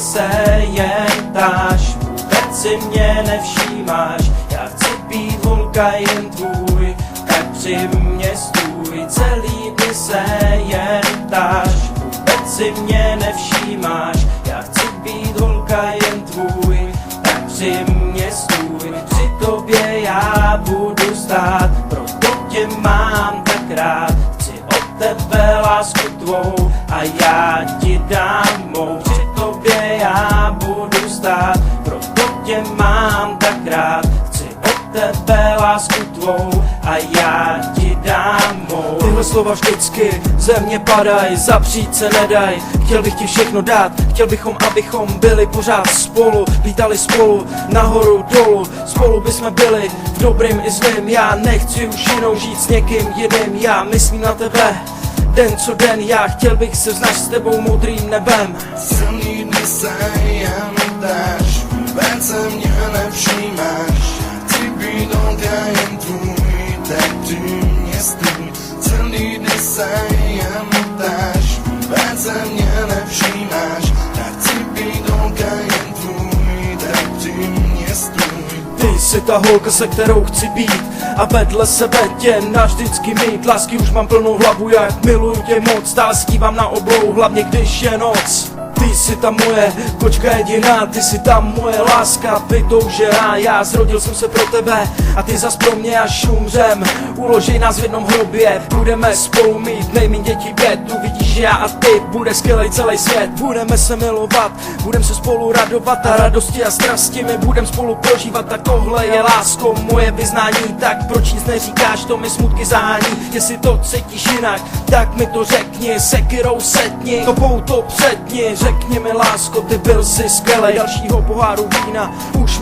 se jen táš, vůbec si mě nevšímáš. Já chci být holka jen tvůj, tak při mně stůj. Celý dny se jen táš, vůbec si mě nevšímáš. Já chci být holka jen tvůj, tak při mně stůj. Při tobě já budu stát, proto tě mám tak rád. Chci od tebe lásku tvou a já ti dám mou. Při tobě já budu stát, proto tě mám tak rád. Chci od tebe lásku tvou a já ti dám mou. Tyhle slova vždycky ze mě padaj, zapřít se nedaj. Chtěl bych ti všechno dát, chtěl bychom, abychom byli pořád spolu. Lítali spolu, nahoru, dolů, spolu bychom byli v dobrým i zlým. Já nechci už jinou žít s někým jiným, já myslím na tebe den co den. Já chtěl bych se znaš s tebou modrým nebem. Celý dny se jen dáš, vůbec se mě nevšímáš. Chci být holka jen tvůj, tak při mě stůj. Celý dny se jen dáš, vůbec se mě nevšímáš. Já chci být holka jen tvůj, tak při mě stůj. Ty jsi ta holka, se kterou chci být a vedle sebe tě navždycky mít. Lásky už mám plnou hlavu, jak miluju tě moc. Stále skívám na oblou, hlavně když je noc. Ty jsi ta moje kočka jediná, ty jsi ta moje láska vytoužená. Já zrodil jsem se pro tebe a ty zas pro mě, až umřem. Uložej nás v jednom hrobě, budeme spolu mít nejmíň dětí 5. Uvidíš, že já a ty, bude skvělej celý svět. Budeme se milovat, budeme se spolu radovat a radosti a strasti my budeme spolu prožívat. Tak tohle je lásko, moje vyznání, tak proč nic neříkáš, to mi smutky zahání. Jestli to cítíš jinak, tak mi to řekni, sekyrou setni, to pouto předni. Řekni mi lásko, ty byl jsi skvělej, dalšího poháru vína už